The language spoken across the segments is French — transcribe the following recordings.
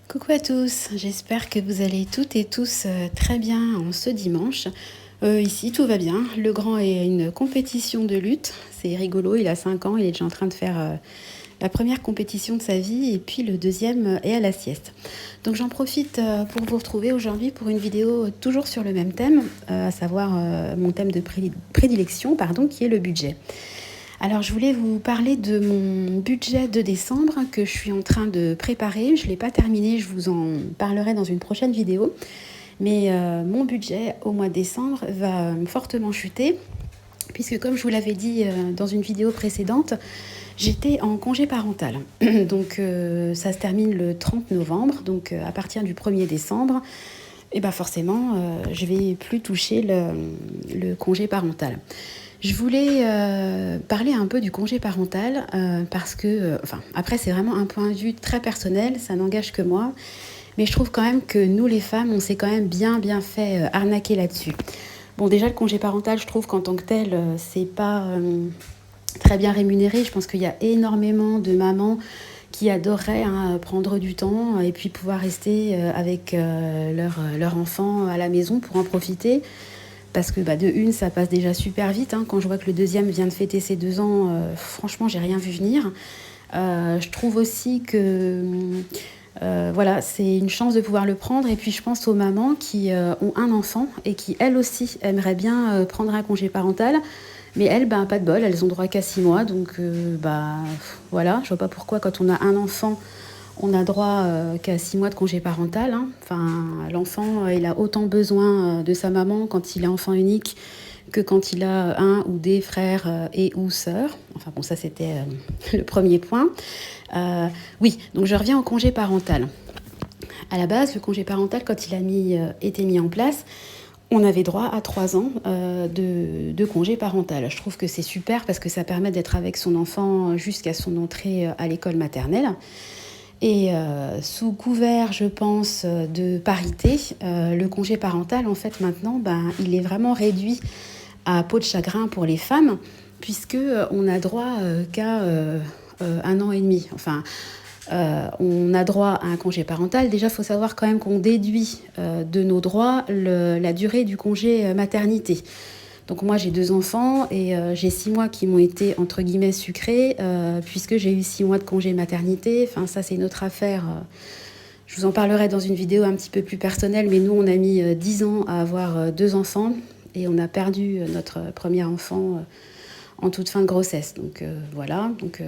Coucou à tous, j'espère que vous allez toutes et tous très bien en ce dimanche. Ici tout va bien, le grand est à une compétition de lutte, c'est rigolo, il a 5 ans, il est déjà en train de faire la première compétition de sa vie et puis le deuxième est à la sieste. Donc j'en profite pour vous retrouver aujourd'hui pour une vidéo toujours sur le même thème, à savoir mon thème de prédilection, qui est le budget. Alors je voulais vous parler de mon budget de décembre que je suis en train de préparer. Je ne l'ai pas terminé, je vous en parlerai dans une prochaine vidéo. Mais mon budget au mois de décembre va fortement chuter puisque comme je vous l'avais dit dans une vidéo précédente, j'étais en congé parental. Donc ça se termine le 30 novembre, donc à partir du 1er décembre, et ben forcément je vais plus toucher le congé parental. Je voulais parler un peu du congé parental parce que, après c'est vraiment un point de vue très personnel, ça n'engage que moi, mais je trouve quand même que nous les femmes, on s'est quand même bien fait arnaquer là-dessus. Bon, déjà le congé parental, je trouve qu'en tant que tel, c'est pas très bien rémunéré. Je pense qu'il y a énormément de mamans qui adoreraient prendre du temps et puis pouvoir rester avec leur enfant à la maison pour en profiter. Parce que de une, ça passe déjà super vite. Quand je vois que le deuxième vient de fêter ses 2 ans, franchement, j'ai rien vu venir. Je trouve aussi que voilà, c'est une chance de pouvoir le prendre. Et puis je pense aux mamans qui ont un enfant et qui, elles aussi, aimeraient bien prendre un congé parental. Mais elles, pas de bol, elles ont droit qu'à 6 mois. Donc voilà, je vois pas pourquoi quand on a un enfant, on a droit qu'à 6 mois de congé parental. Enfin, l'enfant, il a autant besoin de sa maman quand il est enfant unique que quand il a un ou des frères et ou sœurs. Enfin bon, ça c'était le premier point. Oui, donc je reviens au congé parental. À la base, le congé parental, quand il a été mis en place, on avait droit à 3 ans de congé parental. Je trouve que c'est super parce que ça permet d'être avec son enfant jusqu'à son entrée à l'école maternelle. Et sous couvert, je pense, de parité, le congé parental, en fait, maintenant, il est vraiment réduit à peau de chagrin pour les femmes, puisque on a droit qu'à 1 an et demi. Enfin, on a droit à un congé parental. Déjà, il faut savoir quand même qu'on déduit de nos droits la durée du congé maternité. Donc moi j'ai 2 enfants et j'ai 6 mois qui m'ont été entre guillemets sucrés puisque j'ai eu 6 mois de congé maternité. Enfin ça c'est une autre affaire. Je vous en parlerai dans une vidéo un petit peu plus personnelle, mais nous on a mis 10 ans à avoir 2 enfants et on a perdu notre premier enfant en toute fin de grossesse. Donc voilà, donc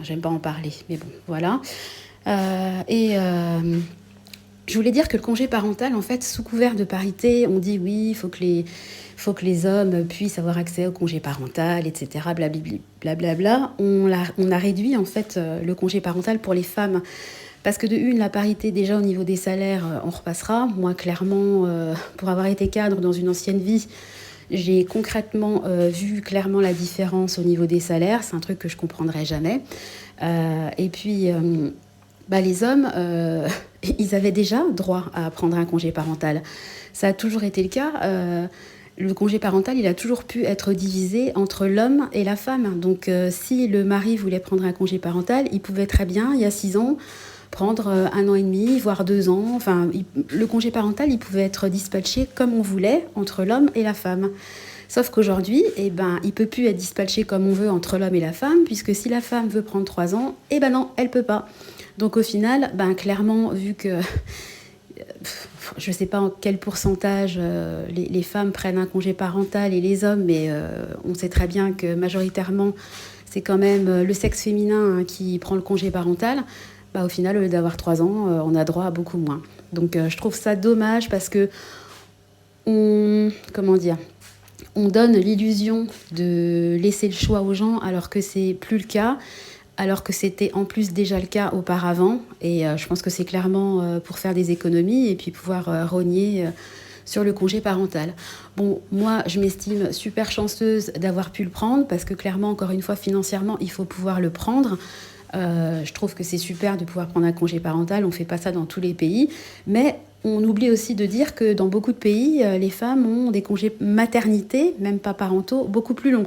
j'aime pas en parler, mais bon voilà. Je voulais dire que le congé parental, en fait, sous couvert de parité, on dit oui, il faut que les hommes puissent avoir accès au congé parental, etc. Blablabla. On a réduit, en fait, le congé parental pour les femmes. Parce que de une, la parité, déjà au niveau des salaires, on repassera. Moi, clairement, pour avoir été cadre dans une ancienne vie, j'ai concrètement vu clairement la différence au niveau des salaires. C'est un truc que je comprendrai jamais. Et puis... les hommes, ils avaient déjà droit à prendre un congé parental. Ça a toujours été le cas. Le congé parental, il a toujours pu être divisé entre l'homme et la femme. Donc, si le mari voulait prendre un congé parental, il pouvait très bien, il y a 6 ans, prendre 1 an et demi, voire 2 ans. Enfin, le congé parental, il pouvait être dispatché comme on voulait entre l'homme et la femme. Sauf qu'aujourd'hui, il ne peut plus être dispatché comme on veut entre l'homme et la femme, puisque si la femme veut prendre 3 ans, non, elle ne peut pas. Donc au final, clairement, vu que je ne sais pas en quel pourcentage les femmes prennent un congé parental et les hommes, mais on sait très bien que majoritairement, c'est quand même le sexe féminin qui prend le congé parental. Au final, au lieu d'avoir 3 ans, on a droit à beaucoup moins. Donc je trouve ça dommage parce que on donne l'illusion de laisser le choix aux gens alors que c'est plus le cas. Alors que c'était en plus déjà le cas auparavant. Et je pense que c'est clairement pour faire des économies et puis pouvoir rogner sur le congé parental. Bon, moi, je m'estime super chanceuse d'avoir pu le prendre parce que clairement, encore une fois, financièrement, il faut pouvoir le prendre. Je trouve que c'est super de pouvoir prendre un congé parental. On ne fait pas ça dans tous les pays. Mais on oublie aussi de dire que dans beaucoup de pays, les femmes ont des congés maternité, même pas parentaux, beaucoup plus longs.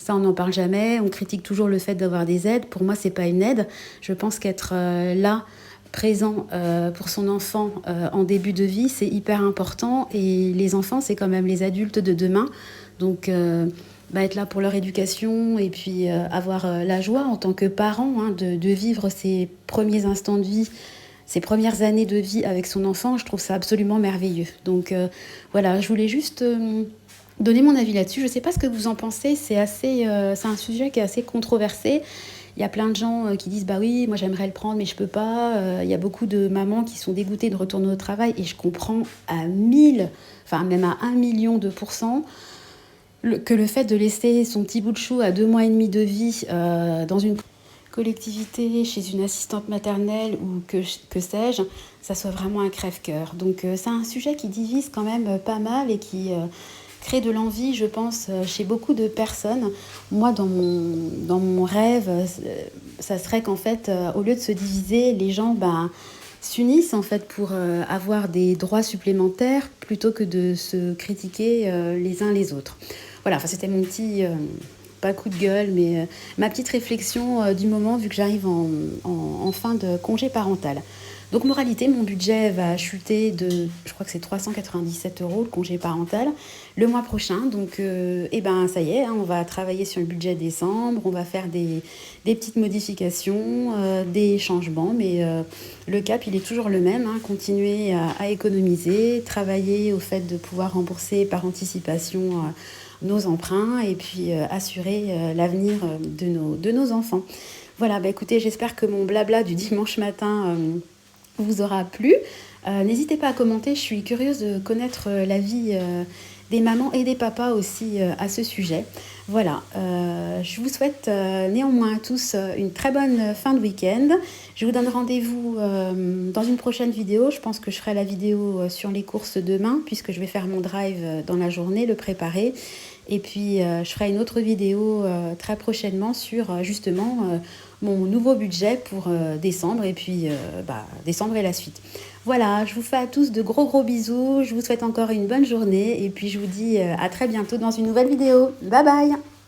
Ça, on n'en parle jamais. On critique toujours le fait d'avoir des aides. Pour moi, c'est pas une aide. Je pense qu'être là présent pour son enfant en début de vie, c'est hyper important. Et les enfants, c'est quand même les adultes de demain. Donc, être là pour leur éducation et puis avoir la joie en tant que parent hein, de vivre ses premiers instants de vie, ses premières années de vie avec son enfant, je trouve ça absolument merveilleux. Donc voilà, je voulais juste donner mon avis là-dessus. Je ne sais pas ce que vous en pensez, c'est un sujet qui est assez controversé. Il y a plein de gens qui disent bah oui, moi j'aimerais le prendre mais je peux pas. Il y a beaucoup de mamans qui sont dégoûtées de retourner au travail et je comprends à 1000, enfin même à 1 million de pourcents que le fait de laisser son petit bout de chou à 2 mois et demi de vie dans une collectivité, chez une assistante maternelle ou que sais-je, ça soit vraiment un crève-cœur. Donc c'est un sujet qui divise quand même pas mal et qui crée de l'envie, je pense, chez beaucoup de personnes. Moi, dans mon rêve, ça serait qu'en fait, au lieu de se diviser, les gens s'unissent en fait pour avoir des droits supplémentaires plutôt que de se critiquer les uns les autres. Voilà, enfin, c'était mon petit pas coup de gueule, mais ma petite réflexion du moment vu que j'arrive en fin de congé parental. Donc moralité, mon budget va chuter de, je crois que c'est 397 € le congé parental le mois prochain. Donc ça y est, hein, on va travailler sur le budget décembre, on va faire des petites modifications, des changements, mais le cap il est toujours le même, hein, continuer à économiser, travailler au fait de pouvoir rembourser par anticipation nos emprunts et puis assurer l'avenir de nos enfants. Voilà, écoutez, j'espère que mon blabla du dimanche matin vous aura plu. N'hésitez pas à commenter, je suis curieuse de connaître l'avis des mamans et des papas aussi à ce sujet. Voilà, je vous souhaite néanmoins à tous une très bonne fin de week-end. Je vous donne rendez-vous dans une prochaine vidéo. Je pense que je ferai la vidéo sur les courses demain puisque je vais faire mon drive dans la journée, le préparer. Et puis je ferai une autre vidéo très prochainement sur justement mon nouveau budget pour décembre et puis décembre et la suite. Voilà, je vous fais à tous de gros bisous. Je vous souhaite encore une bonne journée et puis je vous dis à très bientôt dans une nouvelle vidéo. Bye bye!